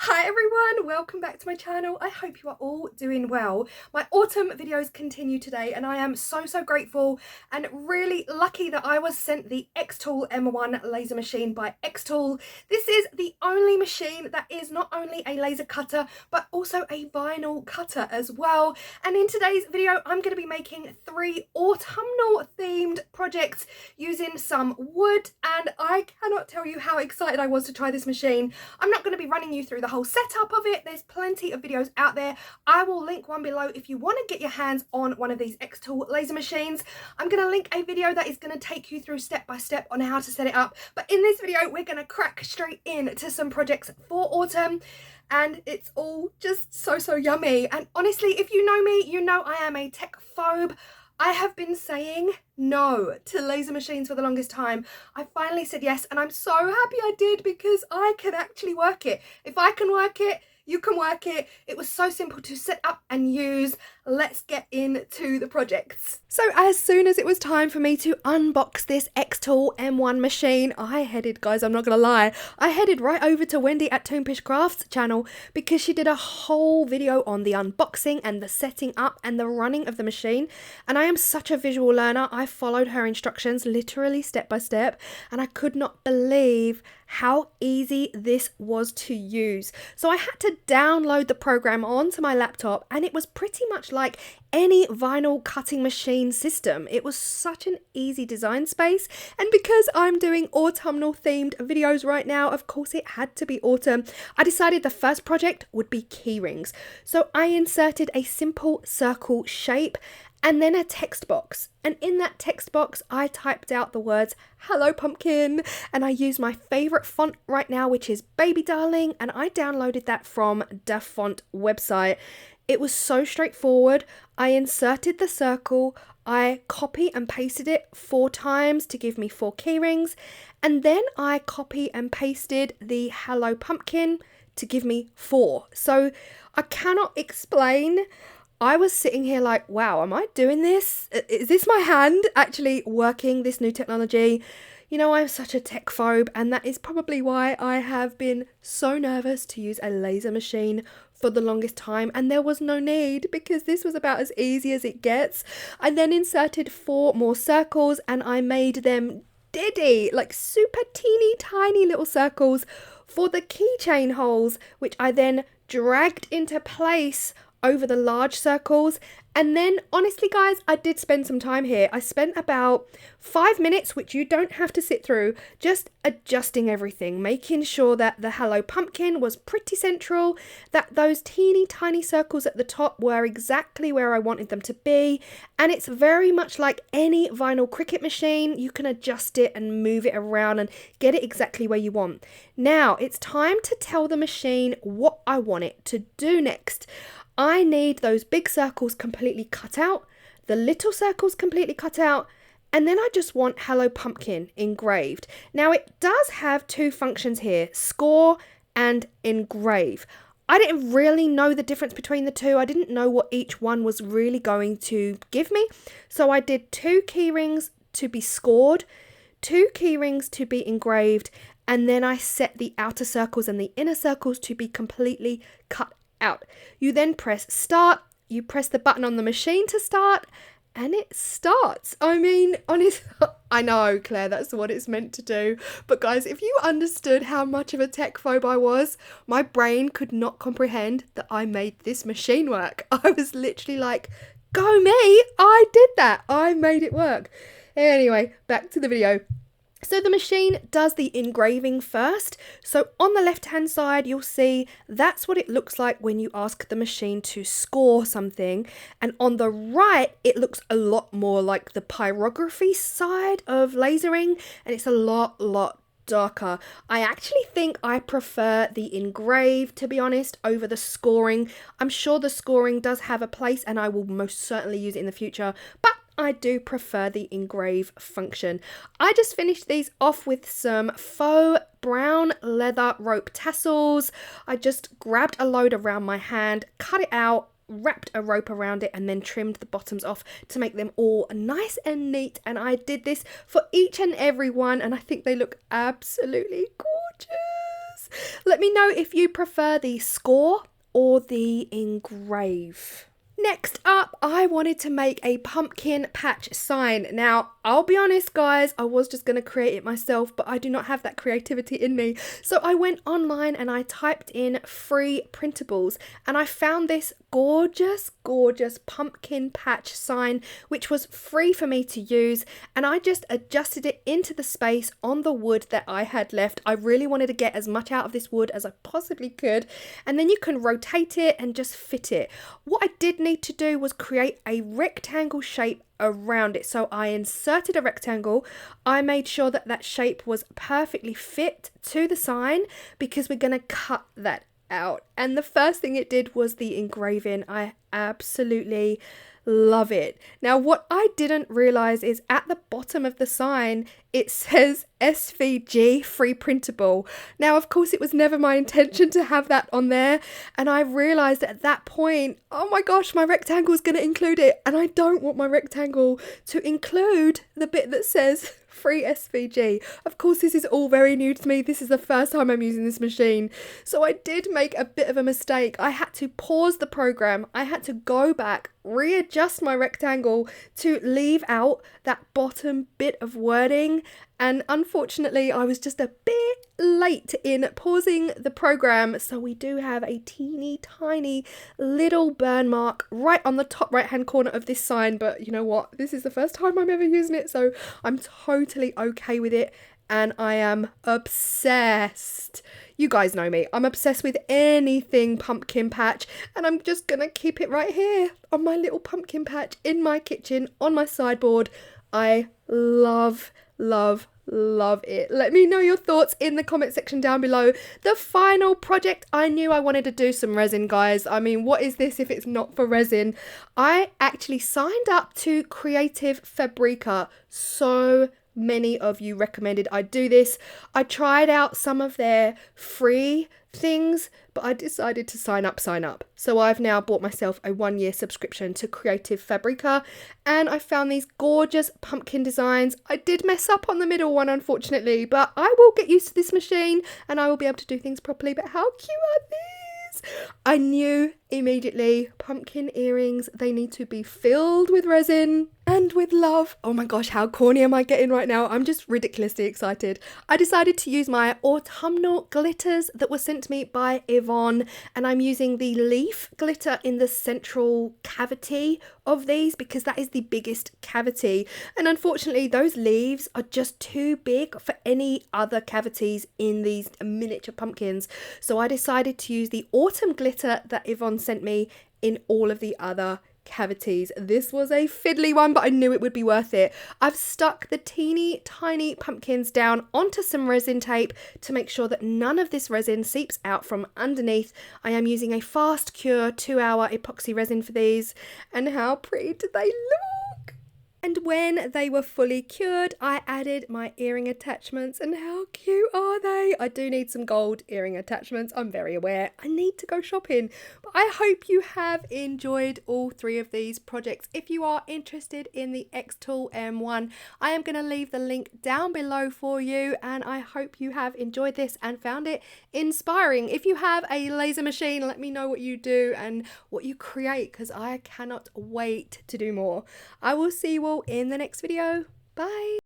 Hi everyone, welcome back to my channel. I hope you are all doing well. My autumn videos continue today and I am so grateful and really lucky that I was sent the X-Tool M1 laser machine by X-Tool. This is the only machine that is not only a laser cutter but also a vinyl cutter as well. And in today's video I'm going to be making 3 autumnal themed projects using some wood, and I cannot tell you how excited I was to try this machine. I'm not going to be running you through the whole setup of it. There's plenty of videos out there. I will link one below if you want to get your hands on one of these X-Tool laser machines. I'm going to link a video that is going to take you through step by step on how to set it up. But in this video, we're going to crack straight into some projects for autumn. And it's all just so yummy. And honestly, if you know me, you know I am a tech phobe. I have been saying no to laser machines for the longest time. I finally said yes, and I'm so happy I did because I can actually work it. If I can work it, you can work it. It was so simple to set up and use. Let's get into the projects. So as soon as it was time for me to unbox this X-Tool M1 machine, guys, I'm not gonna lie, I headed right over to Wendy at Toonpish Crafts channel because she did a whole video on the unboxing and the setting up and the running of the machine. And I am such a visual learner. I followed her instructions literally step by step, and I could not believe how easy this was to use. So I had to download the program onto my laptop, and it was pretty much like any vinyl cutting machine system. It was such an easy design space, and because I'm doing autumnal themed videos right now, of course it had to be autumn. I decided the first project would be keyrings. So I inserted a simple circle shape and then a text box. And in that text box, I typed out the words, "Hello Pumpkin," and I use my favorite font right now, which is Baby Darling, and I downloaded that from the font website. It was so straightforward. I inserted the circle, I copy and pasted it 4 times to give me 4 keyrings, and then I copy and pasted the Hello Pumpkin to give me 4. So I cannot explain. I was sitting here like, wow, am I doing this? Is this my hand actually working this new technology? You know, I'm such a tech phobe, and that is probably why I have been so nervous to use a laser machine for the longest time, and there was no need because this was about as easy as it gets. I then inserted 4 more circles and I made them diddy, like super teeny tiny little circles for the keychain holes, which I then dragged into place over the large circles. And then honestly guys, I did spend some time here. I spent about 5 minutes, which you don't have to sit through, just adjusting everything, making sure that the Hello Pumpkin was pretty central, that those teeny tiny circles at the top were exactly where I wanted them to be. And it's very much like any vinyl Cricut machine. You can adjust it and move it around and get it exactly where you want. Now it's time to tell the machine what I want it to do next. I need those big circles completely cut out, the little circles completely cut out, and then I just want Hello Pumpkin engraved. Now it does have 2 functions here, score and engrave. I didn't really know the difference between the 2. I didn't know what each one was really going to give me. So I did 2 keyrings to be scored, 2 keyrings to be engraved, and then I set the outer circles and the inner circles to be completely cut out. You then press start, you press the button on the machine to start, and it starts. I mean, honestly, I know, Claire, that's what it's meant to do. But guys, if you understood how much of a tech phobe I was, my brain could not comprehend that I made this machine work. I was literally like, go me, I did that. I made it work. Anyway, back to the video. So the machine does the engraving first. So on the left hand side, you'll see that's what it looks like when you ask the machine to score something. And on the right, it looks a lot more like the pyrography side of lasering, and it's a lot darker. I actually think I prefer the engrave, to be honest, over the scoring. I'm sure the scoring does have a place and I will most certainly use it in the future, but I do prefer the engrave function. I just finished these off with some faux brown leather rope tassels. I just grabbed a load around my hand, cut it out, wrapped a rope around it, and then trimmed the bottoms off to make them all nice and neat. And I did this for each and every one, and I think they look absolutely gorgeous. Let me know if you prefer the score or the engrave. Next up, I wanted to make a pumpkin patch sign. Now, I'll be honest, guys, I was just going to create it myself, but I do not have that creativity in me. So I went online and I typed in free printables and I found this gorgeous, gorgeous pumpkin patch sign, which was free for me to use. And I just adjusted it into the space on the wood that I had left. I really wanted to get as much out of this wood as I possibly could. And then you can rotate it and just fit it. What I did need to do was create a rectangle shape around it. So I inserted a rectangle. I made sure that that shape was perfectly fit to the sign because we're going to cut that out. And the first thing it did was the engraving. I absolutely love it. Now, what I didn't realize is at the bottom of the sign, it says SVG free printable. Now, of course, it was never my intention to have that on there. And I realized at that point, oh my gosh, my rectangle is going to include it. And I don't want my rectangle to include the bit that says free SVG. Of course, this is all very new to me. This is the first time I'm using this machine. So I did make a bit of a mistake. I had to pause the program. I had to go back, readjust my rectangle to leave out that bottom bit of wording. And unfortunately, I was just a bit late in pausing the program. So we do have a teeny tiny little burn mark right on the top right hand corner of this sign. But you know what? This is the first time I'm ever using it. So I'm totally okay with it. And I am obsessed. You guys know me. I'm obsessed with anything pumpkin patch. And I'm just going to keep it right here on my little pumpkin patch in my kitchen on my sideboard. I love it. Let me know your thoughts in the comment section down below. The final project, I knew I wanted to do some resin, guys. I mean, what is this if it's not for resin? I actually signed up to Creative Fabrica. So many of you recommended I do this. I tried out some of their free things, but I decided to sign up. So I've now bought myself a 1-year subscription to Creative Fabrica and I found these gorgeous pumpkin designs. I did mess up on the middle one, unfortunately, but I will get used to this machine and I will be able to do things properly. But how cute are these? I knew immediately pumpkin earrings, they need to be filled with resin and with love. Oh my gosh, how corny am I getting right now? I'm just ridiculously excited. I decided to use my autumnal glitters that were sent to me by Yvonne, and I'm using the leaf glitter in the central cavity of these because that is the biggest cavity, and unfortunately those leaves are just too big for any other cavities in these miniature pumpkins. So I decided to use the autumn glitter that Yvonne sent me in all of the other cavities. This was a fiddly one, but I knew it would be worth it. I've stuck the teeny tiny pumpkins down onto some resin tape to make sure that none of this resin seeps out from underneath. I am using a fast cure 2-hour epoxy resin for these, and how pretty do they look? And when they were fully cured, I added my earring attachments, and how cute are they? I do need some gold earring attachments. I'm very aware. I need to go shopping. But I hope you have enjoyed all 3 of these projects. If you are interested in the Xtool M1, I am going to leave the link down below for you, and I hope you have enjoyed this and found it inspiring. If you have a laser machine, let me know what you do and what you create, because I cannot wait to do more. I will see you all in the next video. Bye.